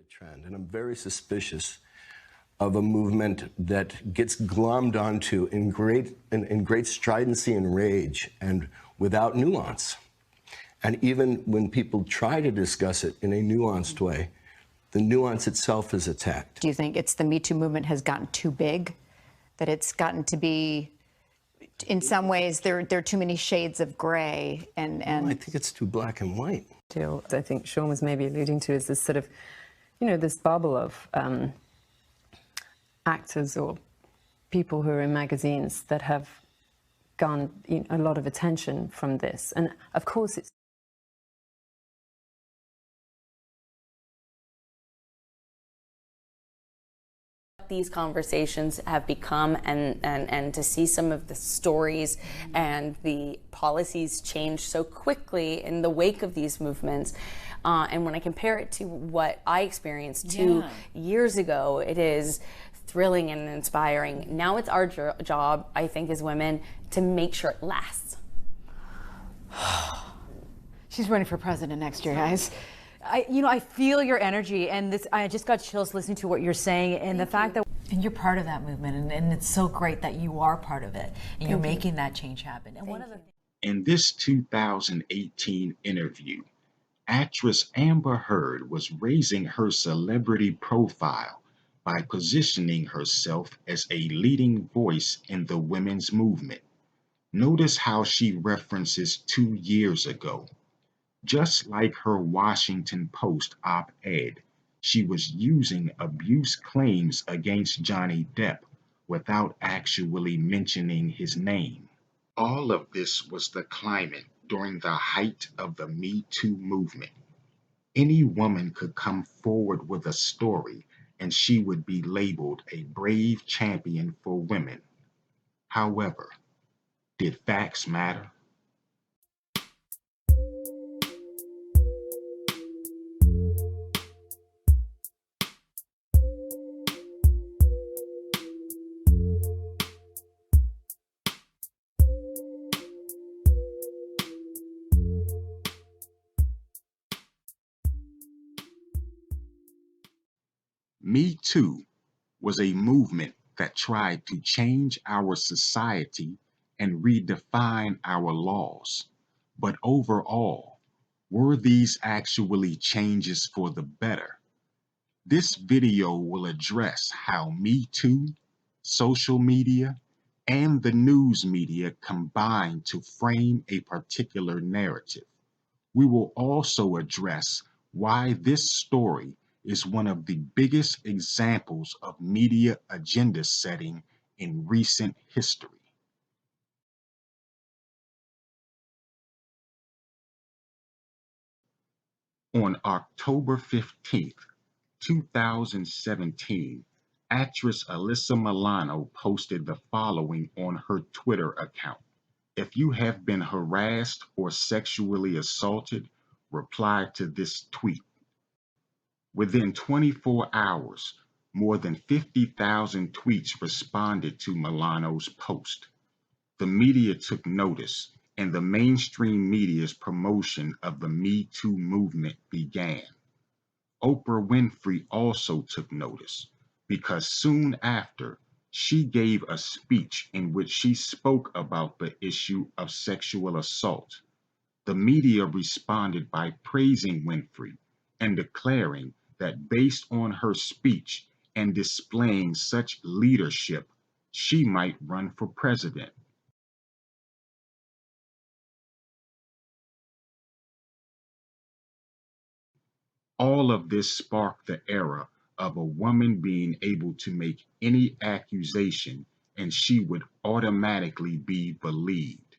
trend, and I'm very suspicious of a movement that gets glommed onto in great stridency and rage and without nuance. And even when people try to discuss it in a nuanced way, the nuance itself is attacked. Do you think it's the MeToo movement has gotten too big? That it's gotten to be, in some ways, there are too many shades of gray and Well, I think it's too black and white. I think Sean was maybe alluding to is this sort of, this bubble of actors or people who are in magazines that have garnered a lot of attention from this. And of course it's these conversations have become, and to see some of the stories and the policies change so quickly in the wake of these movements. And when I compare it to what I experienced 2 years ago, it is thrilling and inspiring. Now it's our job, I think, as women, to make sure it lasts. she's running for president next year, guys. I feel your energy, and this. I just got chills listening to what you're saying, and the fact that you're part of that movement, and it's so great that you are part of it, and you're making that change happen. And one of the in this 2018 interview, actress Amber Heard was raising her celebrity profile by positioning herself as a leading voice in the women's movement. Notice how she references 2 years ago. Just like her Washington Post op-ed, she was using abuse claims against Johnny Depp without actually mentioning his name. All of this was the climate during the height of the Me Too movement. Any woman could come forward with a story and she would be labeled a brave champion for women. However, did facts matter? Me Too was a movement that tried to change our society and redefine our laws. But overall, were these actually changes for the better? This video will address how Me Too, social media, and the news media combine to frame a particular narrative. We will also address why this story is one of the biggest examples of media agenda setting in recent history. On October 15th, 2017, actress Alyssa Milano posted the following on her Twitter account. If you have been harassed or sexually assaulted, reply to this tweet. Within 24 hours, more than 50,000 tweets responded to Milano's post. The media took notice, and the mainstream media's promotion of the Me Too movement began. Oprah Winfrey also took notice, because soon after, she gave a speech in which she spoke about the issue of sexual assault. The media responded by praising Winfrey and declaring that based on her speech and displaying such leadership, she might run for president. All of this sparked the era of a woman being able to make any accusation and she would automatically be believed.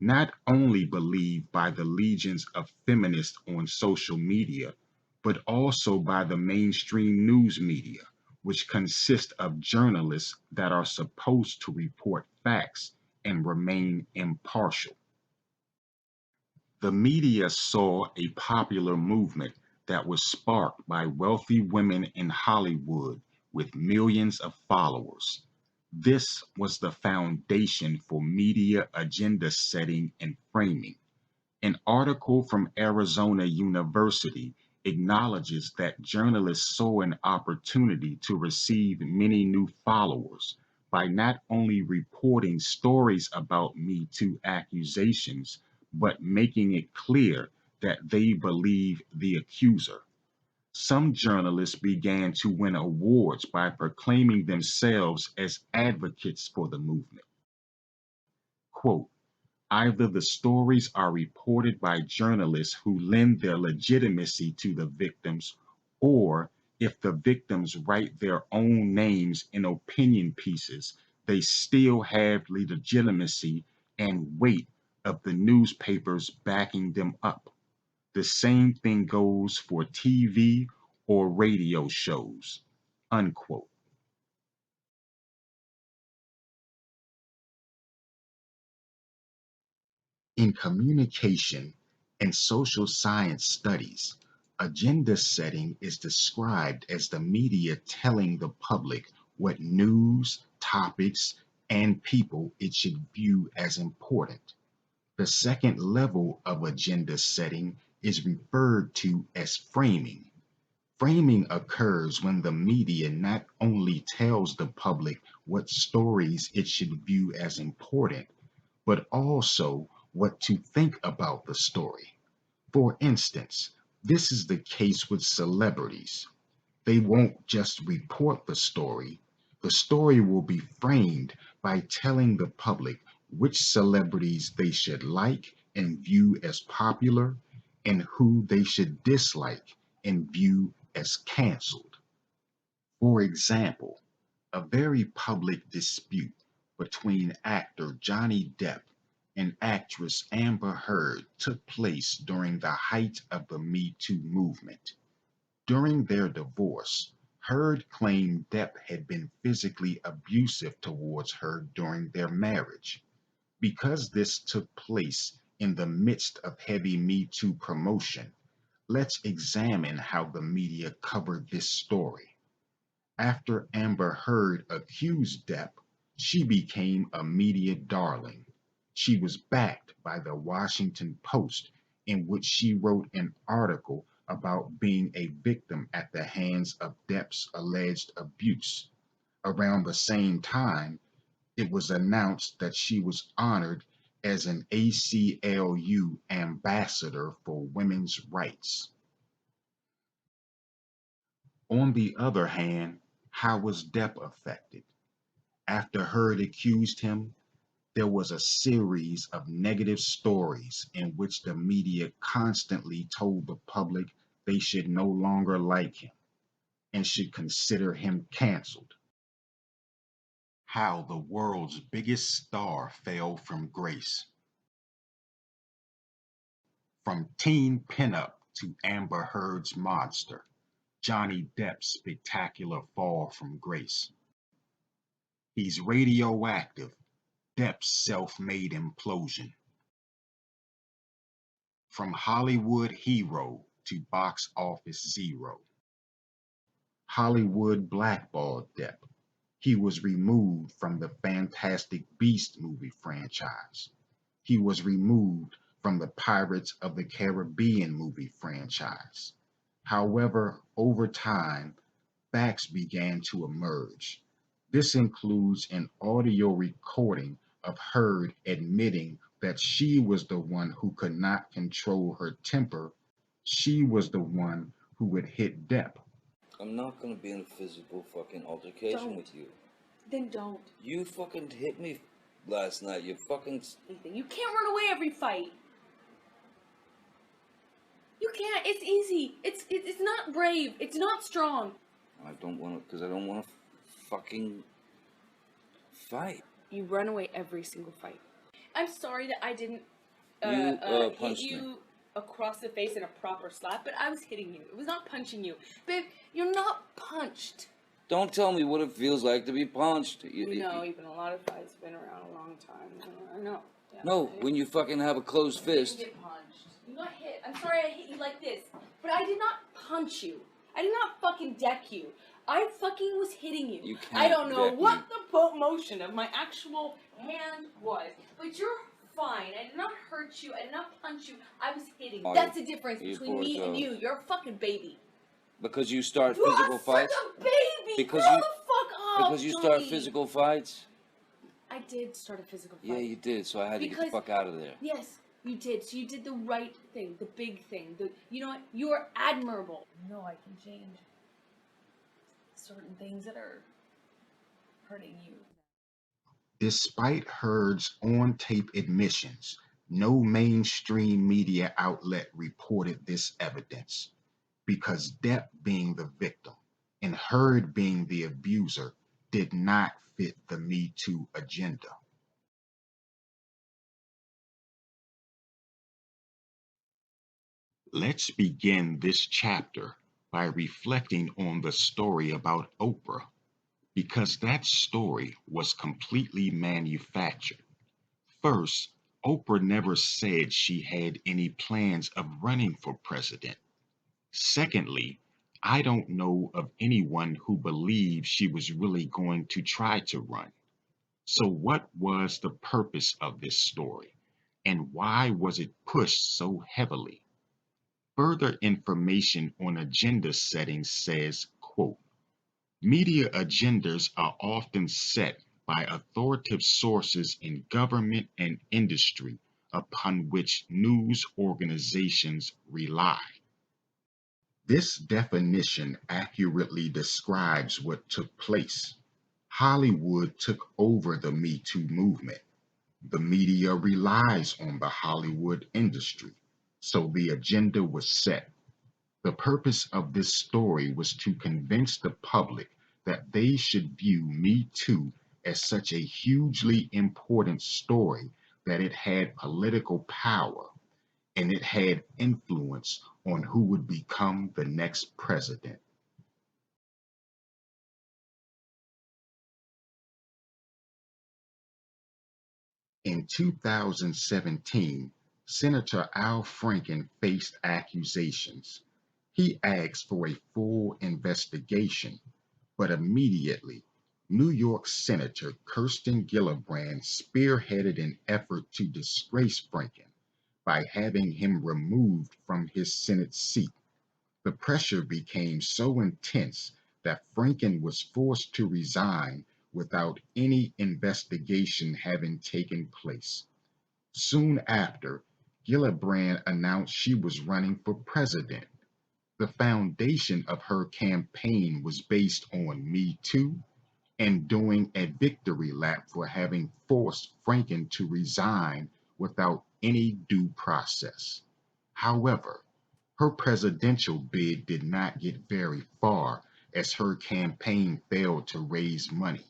Not only believed by the legions of feminists on social media, but also by the mainstream news media, which consists of journalists that are supposed to report facts and remain impartial. The media saw a popular movement that was sparked by wealthy women in Hollywood with millions of followers. This was the foundation for media agenda setting and framing. An article from Arizona University acknowledges that journalists saw an opportunity to receive many new followers by not only reporting stories about Me Too accusations, but making it clear that they believe the accuser. Some journalists began to win awards by proclaiming themselves as advocates for the movement. Quote, either the stories are reported by journalists who lend their legitimacy to the victims, or if the victims write their own names in opinion pieces, they still have the legitimacy and weight of the newspapers backing them up. The same thing goes for TV or radio shows. Unquote. In communication and social science studies, agenda setting is described as the media telling the public what news, topics, and people it should view as important. The second level of agenda setting is referred to as framing. Framing occurs when the media not only tells the public what stories it should view as important, but also what to think about the story. For instance, this is the case with celebrities. They won't just report the story will be framed by telling the public which celebrities they should like and view as popular and who they should dislike and view as canceled. For example, a very public dispute between actor Johnny Depp and actress Amber Heard took place during the height of the Me Too movement. During their divorce, Heard claimed Depp had been physically abusive towards her during their marriage. Because this took place in the midst of heavy Me Too promotion, let's examine how the media covered this story. After Amber Heard accused Depp, she became a media darling. She was backed by the Washington Post, in which she wrote an article about being a victim at the hands of Depp's alleged abuse. Around the same time, it was announced that she was honored as an ACLU ambassador for women's rights. On the other hand, how was Depp affected? After Heard accused him, there was a series of negative stories in which the media constantly told the public they should no longer like him and should consider him canceled. How the world's biggest star fell from grace. From teen pinup to Amber Heard's monster, Johnny Depp's spectacular fall from grace. He's radioactive, Depp's self-made implosion. From Hollywood hero to box office zero. Hollywood blackballed Depp. He was removed from the Fantastic Beast movie franchise. He was removed from the Pirates of the Caribbean movie franchise. However, over time, facts began to emerge. This includes an audio recording of Heard admitting that she was the one who could not control her temper. She was the one who would hit Depp. I'm not gonna be in a physical fucking altercation with you. Then don't. You fucking hit me last night. You fucking... You can't run away every fight. You can't. It's easy. It's not brave. It's not strong. I don't want to, because I don't want to fucking fight. You run away every single fight. I'm sorry that I didn't You hit punched you me. across the face in a proper slap, but I was hitting you. It was not punching you. Babe, you're not punched. Don't tell me what it feels like to be punched. You know, you've been in a lot of fights, been around a long time. I know. Yeah, No, when you fucking have a closed You didn't fist. get punched. You got hit. I'm sorry I hit you like this, but I did not punch you. I did not fucking deck you. I fucking was hitting you. You can't I don't know deck what me. the motion of my actual hand was, but your fine. I did not hurt you. I did not punch you. I was hitting. Oh, That's the difference you between poor me and girl. you. You're a fucking baby. Because you start You physical are fights? such a baby. Because Grow you- the fuck up, Because you start Johnny. physical fights? I did start a physical fight. Yeah, you did, so I had to get the Because- fuck out of there. Yes, you did. So you did the right thing, the big thing. You know what? You are admirable. No, I can change certain things that are hurting you. Despite Heard's on-tape admissions, no mainstream media outlet reported this evidence because Depp, being the victim and Heard, being the abuser, did not fit the Me Too agenda. Let's begin this chapter by reflecting on the story about Oprah, because that story was completely manufactured. First, Oprah never said she had any plans of running for president. Secondly, I don't know of anyone who believed she was really going to try to run. So what was the purpose of this story? And why was it pushed so heavily? Further information on agenda setting says, quote, media agendas are often set by authoritative sources in government and industry upon which news organizations rely. This definition accurately describes what took place. Hollywood took over the Me Too movement. The media relies on the Hollywood industry, so the agenda was set. The purpose of this story was to convince the public that they should view Me Too as such a hugely important story that it had political power and it had influence on who would become the next president. In 2017, Senator Al Franken faced accusations. He asked for a full investigation, but immediately, New York Senator Kirsten Gillibrand spearheaded an effort to disgrace Franken by having him removed from his Senate seat. The pressure became so intense that Franken was forced to resign without any investigation having taken place. Soon after, Gillibrand announced she was running for president. The foundation of her campaign was based on Me Too and doing a victory lap for having forced Franken to resign without any due process. However, her presidential bid did not get very far as her campaign failed to raise money.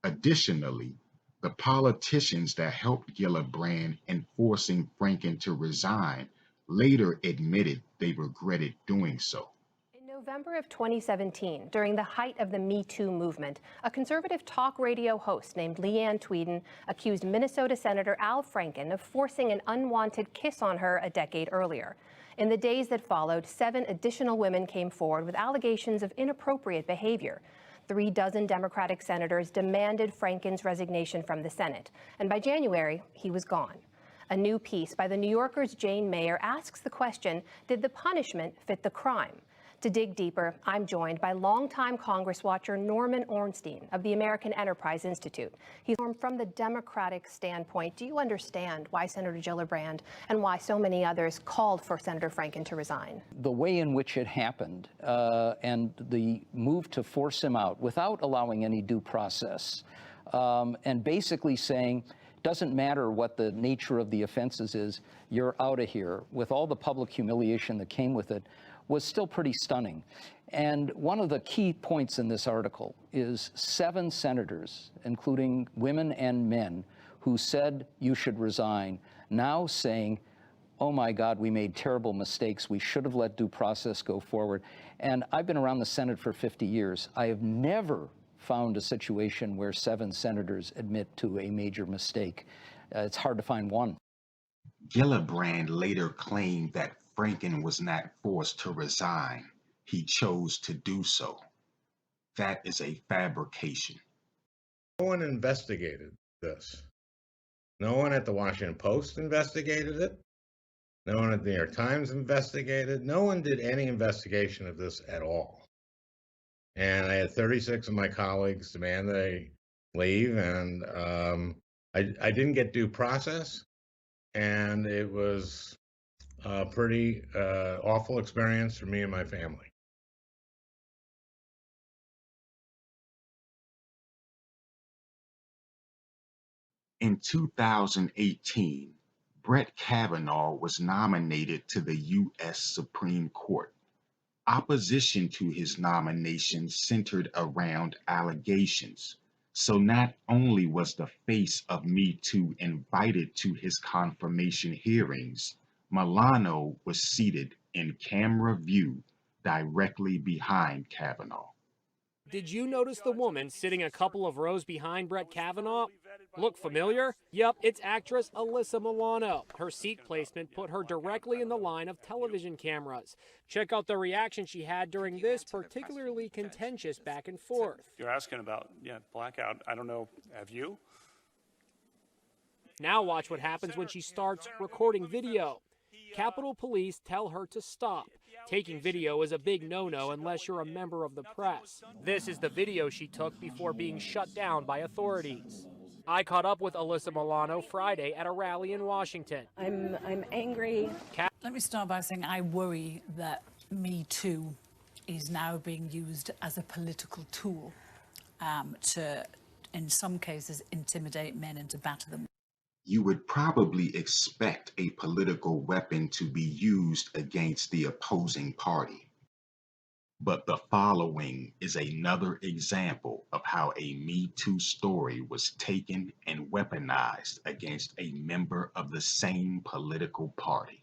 Additionally, the politicians that helped Gillibrand in forcing Franken to resign later admitted they regretted doing so. In November of 2017, during the height of the Me Too movement, a conservative talk radio host named Leanne Tweeden accused Minnesota Senator Al Franken of forcing an unwanted kiss on her a decade earlier. In the days that followed, 7 additional women came forward with allegations of inappropriate behavior. 36 Democratic senators demanded Franken's resignation from the Senate, and by January, he was gone. A new piece by The New Yorker's Jane Mayer asks the question, did the punishment fit the crime? To dig deeper, I'm joined by longtime Congress watcher Norman Ornstein of the American Enterprise Institute. He's from the Democratic standpoint. Do you understand why Senator Gillibrand and why so many others called for Senator Franken to resign? The way in which it happened and the move to force him out without allowing any due process and basically saying, doesn't matter what the nature of the offenses is, you're out of here, with all the public humiliation that came with it, was still pretty stunning. And one of the key points in this article is 7 senators, including women and men, who said you should resign, now saying, oh my God, we made terrible mistakes. We should have let due process go forward. And I've been around the Senate for 50 years. I have never found a situation where 7 senators admit to a major mistake. It's hard to find one. Gillibrand later claimed that Franken was not forced to resign. He chose to do so. That is a fabrication. No one investigated this. No one at the Washington Post investigated it. No one at the New York Times investigated. No one did any investigation of this at all. And I had 36 of my colleagues demand that I leave, and I didn't get due process, and it was a pretty awful experience for me and my family. In 2018, Brett Kavanaugh was nominated to the U.S. Supreme Court. Opposition to his nomination centered around allegations. So not only was the face of MeToo invited to his confirmation hearings, Milano was seated in camera view directly behind Kavanaugh. Did you notice the woman sitting a couple of rows behind Brett Kavanaugh? Look familiar? Yep, it's actress Alyssa Milano. Her seat placement put her directly in the line of television cameras. Check out the reaction she had during this particularly contentious back and forth. You're asking about, blackout. I don't know, have you? Now watch what happens when she starts recording video. Capitol Police tell her to stop. Taking video is a big no-no unless you're a member of the press. This is the video she took before being shut down by authorities. I caught up with Alyssa Milano Friday at a rally in Washington. I'm angry. Let me start by saying I worry that Me Too is now being used as a political tool to, in some cases, intimidate men and to batter them. You would probably expect a political weapon to be used against the opposing party. But the following is another example of how a Me Too story was taken and weaponized against a member of the same political party.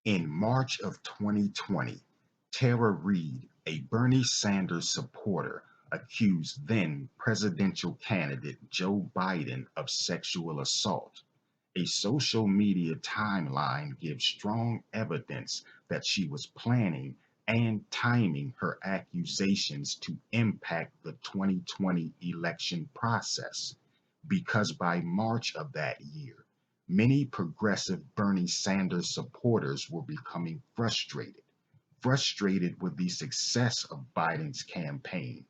In March of 2020, Tara Reid, a Bernie Sanders supporter, accused then presidential candidate Joe Biden of sexual assault. A social media timeline gives strong evidence that she was planning and timing her accusations to impact the 2020 election process, because by March of that year, many progressive Bernie Sanders supporters were becoming frustrated with the success of Biden's campaign.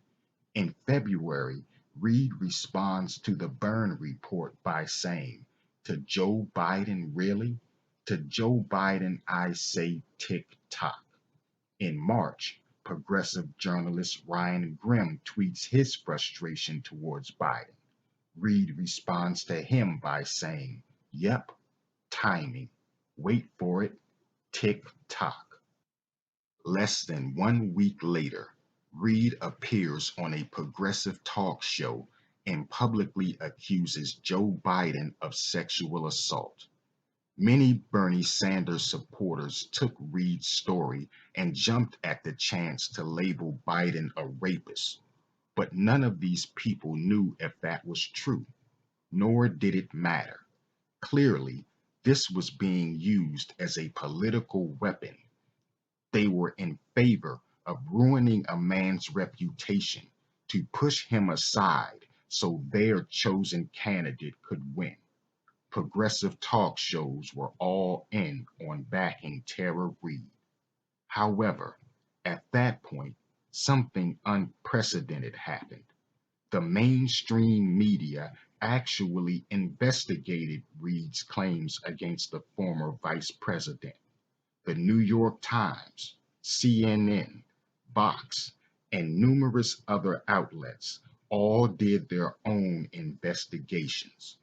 In February, Reid responds to the Byrne report by saying, "To Joe Biden, really? To Joe Biden, I say tick-tock." In March, progressive journalist Ryan Grimm tweets his frustration towards Biden. Reid responds to him by saying, "Yep, timing. Wait for it. Tick-tock." Less than 1 week later, Reid appears on a progressive talk show and publicly accuses Joe Biden of sexual assault. Many Bernie Sanders supporters took Reid's story and jumped at the chance to label Biden a rapist. But none of these people knew if that was true, nor did it matter. Clearly, this was being used as a political weapon. They were in favor of ruining a man's reputation to push him aside so their chosen candidate could win. Progressive talk shows were all in on backing Tara Reid. However, at that point, something unprecedented happened. The mainstream media actually investigated Reid's claims against the former vice president. The New York Times, CNN, Vox, and numerous other outlets all did their own investigations.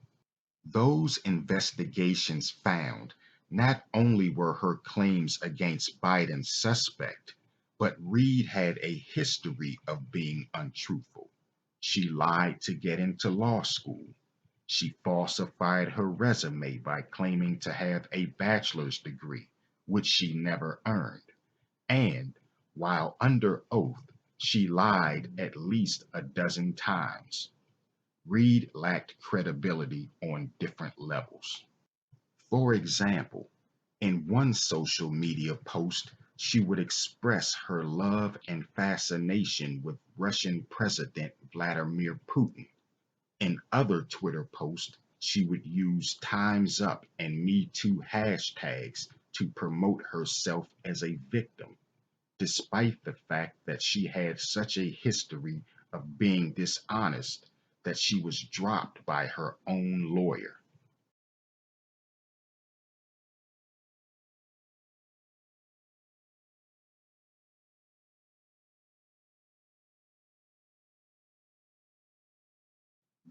Those investigations found not only were her claims against Biden suspect, but Reid had a history of being untruthful. She lied to get into law school. She falsified her resume by claiming to have a bachelor's degree, which she never earned. And while under oath, she lied at least a dozen times. Reid lacked credibility on different levels. For example, in one social media post, she would express her love and fascination with Russian President Vladimir Putin. In other Twitter posts, she would use Time's Up and Me Too hashtags to promote herself as a victim, despite the fact that she had such a history of being dishonest that she was dropped by her own lawyer.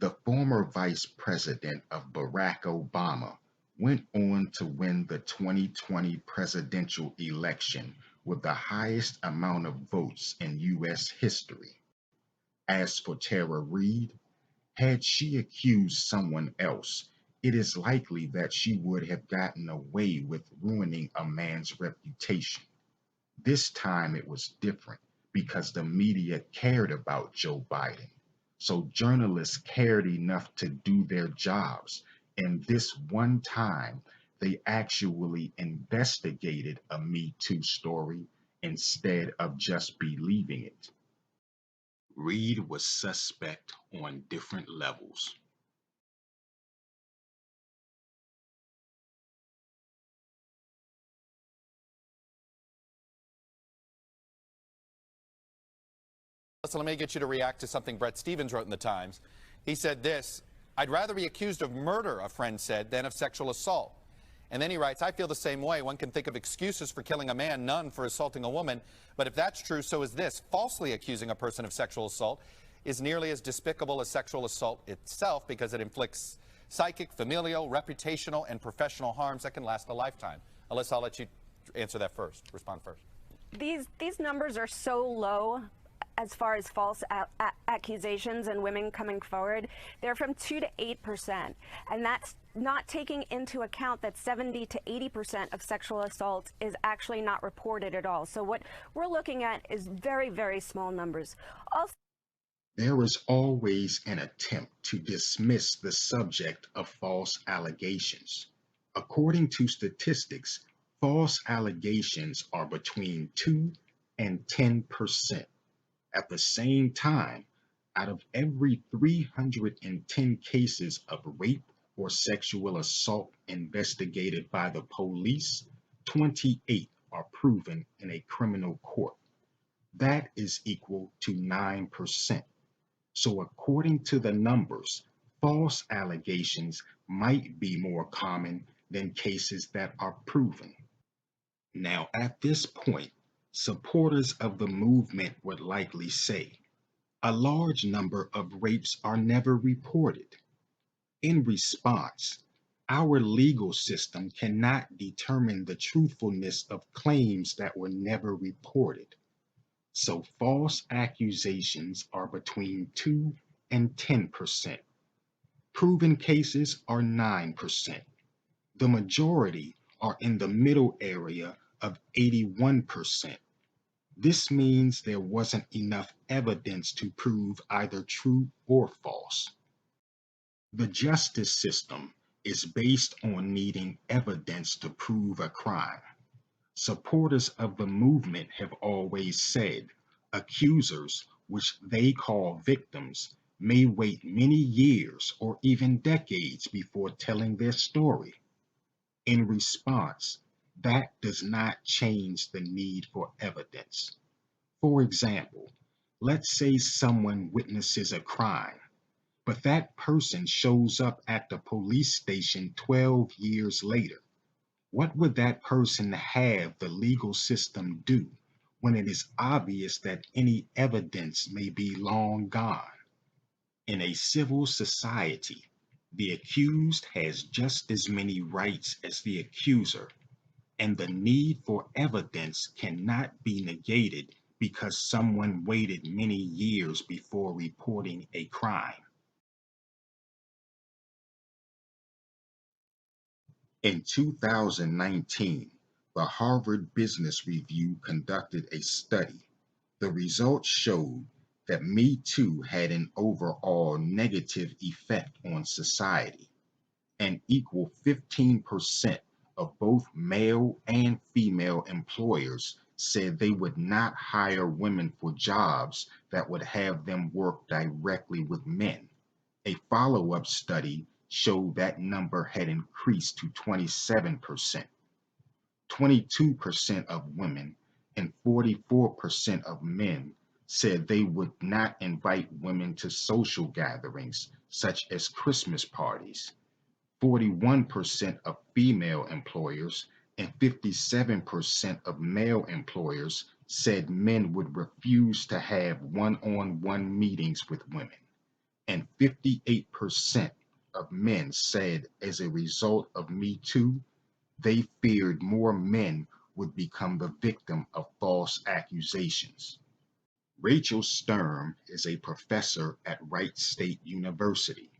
The former vice president of Barack Obama went on to win the 2020 presidential election with the highest amount of votes in U.S. history. As for Tara Reid, had she accused someone else, it is likely that she would have gotten away with ruining a man's reputation. This time it was different because the media cared about Joe Biden. So journalists cared enough to do their jobs. And this one time, they actually investigated a Me Too story instead of just believing it. Reid was suspect on different levels. So let me get you to react to something Brett Stevens wrote in the Times. He said this: "I'd rather be accused of murder," a friend said, "than of sexual assault." And then he writes, "I feel the same way. One can think of excuses for killing a man, none for assaulting a woman. But if that's true, so is this. Falsely accusing a person of sexual assault is nearly as despicable as sexual assault itself because it inflicts psychic, familial, reputational, and professional harms that can last a lifetime." Alyssa, I'll let you answer that first. Respond first. These numbers are so low as far as false accusations and women coming forward. They're from 2 to 8%, and that's not taking into account that 70 to 80% of sexual assault is actually not reported at all. So what we're looking at is very, very small numbers. Also, there is always an attempt to dismiss the subject of false allegations. According to statistics, false allegations are between 2 and 10%. At the same time, out of every 310 cases of rape or sexual assault investigated by the police, 28 are proven in a criminal court. That is equal to 9%. So according to the numbers, false allegations might be more common than cases that are proven. Now, at this point, supporters of the movement would likely say, a large number of rapes are never reported. In response, our legal system cannot determine the truthfulness of claims that were never reported. So false accusations are between 2 and 10%. Proven cases are 9%. The majority are in the middle area of 81%. This means there wasn't enough evidence to prove either true or false. The justice system is based on needing evidence to prove a crime. Supporters of the movement have always said accusers, which they call victims, may wait many years or even decades before telling their story. In response, that does not change the need for evidence. For example, let's say someone witnesses a crime, but that person shows up at the police station 12 years later. What would that person have the legal system do when it is obvious that any evidence may be long gone? In a civil society, the accused has just as many rights as the accuser, and the need for evidence cannot be negated because someone waited many years before reporting a crime. In 2019, the Harvard Business Review conducted a study. The results showed that Me Too had an overall negative effect on society. An equal 15% of both male and female employers said they would not hire women for jobs that would have them work directly with men. A follow-up study showed that number had increased to 27%. 22% of women and 44% of men said they would not invite women to social gatherings such as Christmas parties. 41% of female employers and 57% of male employers said men would refuse to have one-on-one meetings with women. And 58% of men said as a result of Me Too, they feared more men would become the victim of false accusations. Rachel Sturm is a professor at Wright State University.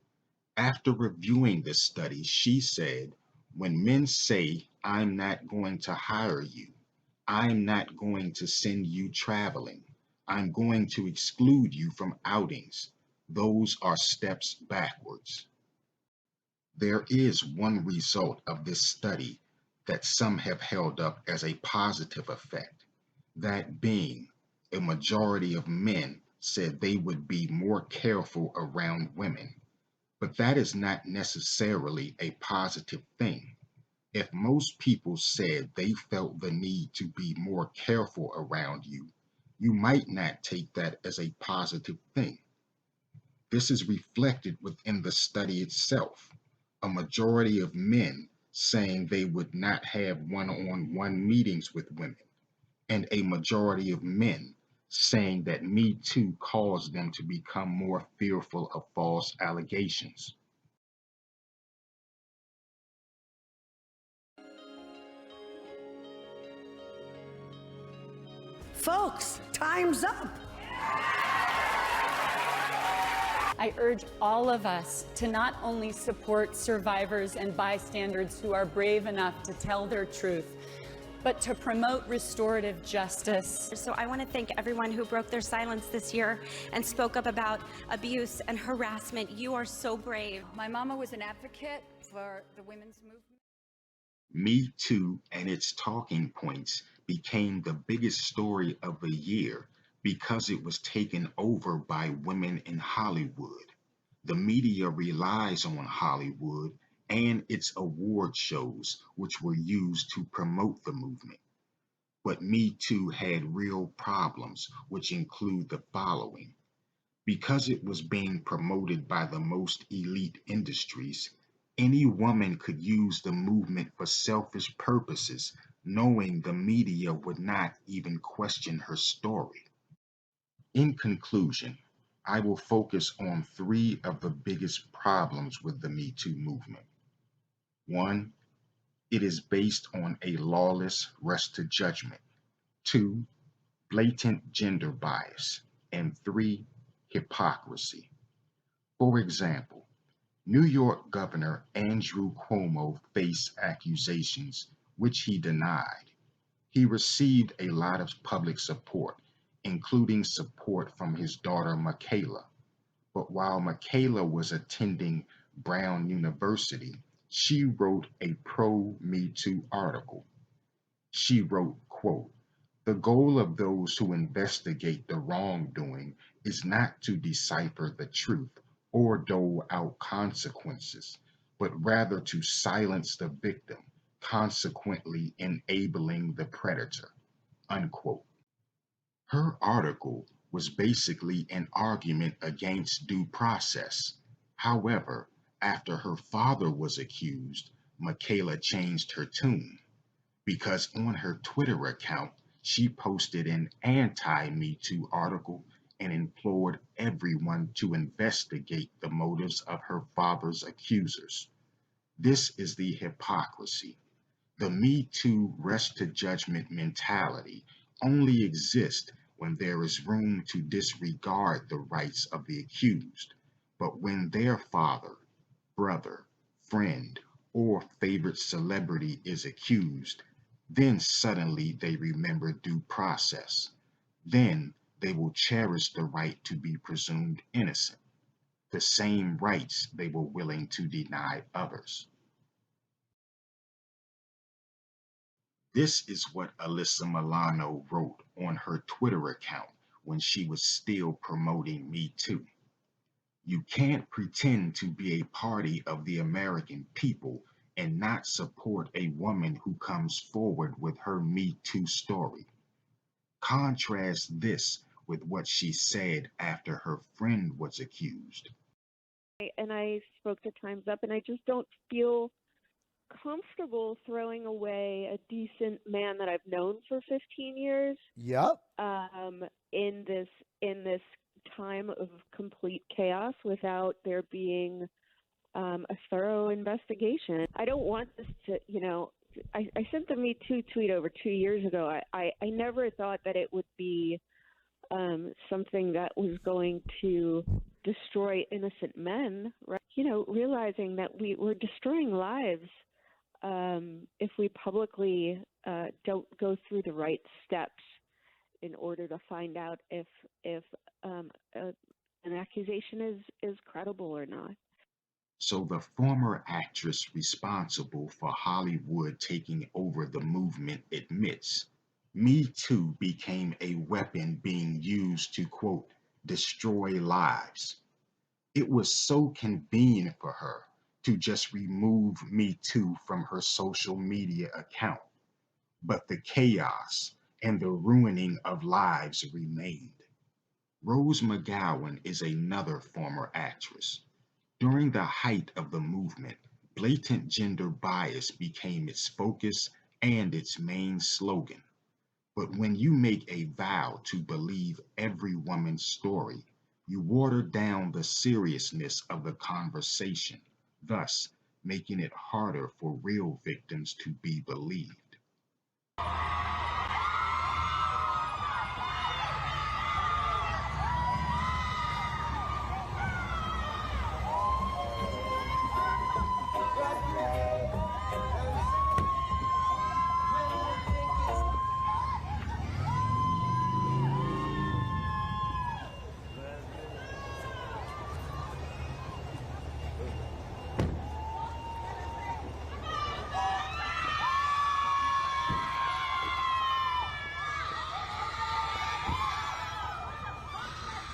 After reviewing this study, she said, when men say, I'm not going to hire you, I'm not going to send you traveling, I'm going to exclude you from outings, those are steps backwards. There is one result of this study that some have held up as a positive effect, that being a majority of men said they would be more careful around women. But that is not necessarily a positive thing. If most people said they felt the need to be more careful around you, you might not take that as a positive thing. This is reflected within the study itself. A majority of men saying they would not have one-on-one meetings with women, and a majority of men saying that Me Too caused them to become more fearful of false allegations. Folks, time's up. I urge all of us to not only support survivors and bystanders who are brave enough to tell their truth, but to promote restorative justice. So I want to thank everyone who broke their silence this year and spoke up about abuse and harassment. You are so brave. My mama was an advocate for the women's movement. Me Too and its talking points became the biggest story of the year because it was taken over by women in Hollywood. The media relies on Hollywood and its award shows, which were used to promote the movement. But Me Too had real problems, which include the following. Because it was being promoted by the most elite industries, any woman could use the movement for selfish purposes, knowing the media would not even question her story. In conclusion, I will focus on three of the biggest problems with the Me Too movement. One, it is based on a lawless rush to judgment. Two, blatant gender bias. And three, hypocrisy. For example, New York Governor Andrew Cuomo faced accusations which he denied. He received a lot of public support, including support from his daughter Michaela. But while Michaela was attending Brown University, she wrote a pro-Me Too article. She wrote, quote, "The goal of those who investigate the wrongdoing is not to decipher the truth or dole out consequences, but rather to silence the victim, consequently enabling the predator," unquote. Her article was basically an argument against due process. However, after her father was accused, Michaela changed her tune, because on her Twitter account, she posted an anti-Me Too article and implored everyone to investigate the motives of her father's accusers. This is the hypocrisy. The Me Too rush to judgment mentality only exists when there is room to disregard the rights of the accused, but when their father, brother, friend, or favorite celebrity is accused, then suddenly they remember due process. Then they will cherish the right to be presumed innocent, the same rights they were willing to deny others. This is what Alyssa Milano wrote on her Twitter account when she was still promoting Me Too. You can't pretend to be a party of the American people and not support a woman who comes forward with her Me Too story. Contrast this with what she said after her friend was accused. And I spoke to Time's Up, and I just don't feel comfortable throwing away a decent man that I've known for 15 years. Yep. In this time of complete chaos without there being a thorough investigation. I don't want this to, I sent the Me Too tweet over 2 years ago. I never thought that it would be something that was going to destroy innocent men, right? Realizing that we're destroying lives if we publicly don't go through the right steps in order to find out if an accusation is credible or not. So the former actress responsible for Hollywood taking over the movement admits Me Too became a weapon being used to, quote, destroy lives. It was so convenient for her to just remove Me Too from her social media account. But the chaos and the ruining of lives remained. Rose McGowan is another former actress. During the height of the movement, blatant gender bias became its focus and its main slogan. But when you make a vow to believe every woman's story, you water down the seriousness of the conversation, thus making it harder for real victims to be believed.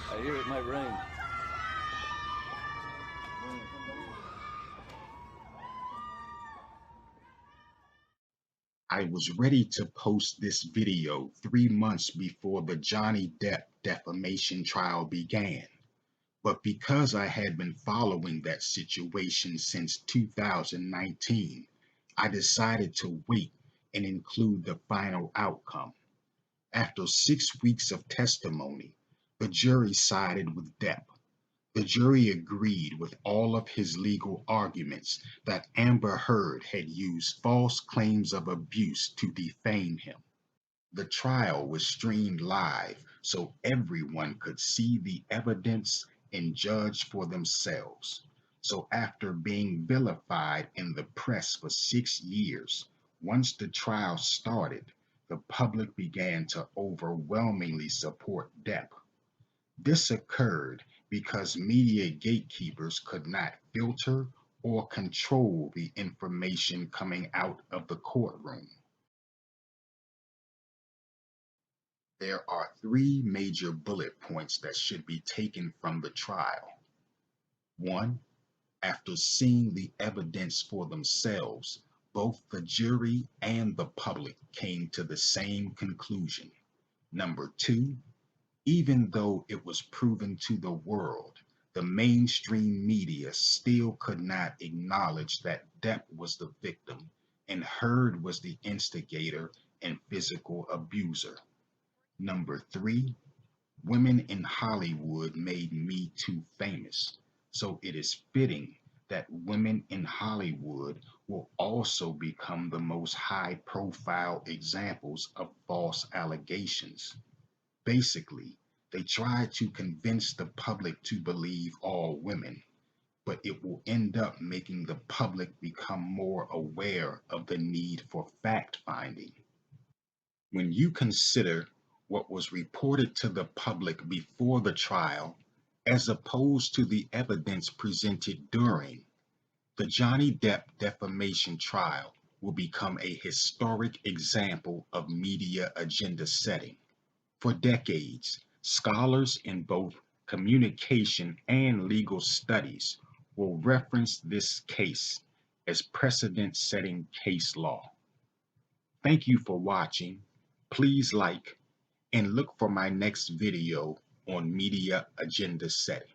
I hear it might rain. I was ready to post this video 3 months before the Johnny Depp defamation trial began. But because I had been following that situation since 2019, I decided to wait and include the final outcome. After 6 weeks of testimony, the jury sided with Depp. The jury agreed with all of his legal arguments that Amber Heard had used false claims of abuse to defame him. The trial was streamed live so everyone could see the evidence and judge for themselves. So after being vilified in the press for 6 years, once the trial started, the public began to overwhelmingly support Depp. This occurred because media gatekeepers could not filter or control the information coming out of the courtroom. There are 3 major bullet points that should be taken from the trial. 1. After seeing the evidence for themselves, both the jury and the public came to the same conclusion. Number 2, even though it was proven to the world, the mainstream media still could not acknowledge that Depp was the victim and Heard was the instigator and physical abuser. Number 3, women in Hollywood made Me Too famous, so it is fitting that women in Hollywood will also become the most high-profile examples of false allegations. Basically, they try to convince the public to believe all women, but it will end up making the public become more aware of the need for fact-finding. When you consider what was reported to the public before the trial, as opposed to the evidence presented during, the Johnny Depp defamation trial will become a historic example of media agenda setting. For decades, scholars in both communication and legal studies will reference this case as precedent-setting case law. Thank you for watching. Please like and look for my next video on media agenda setting.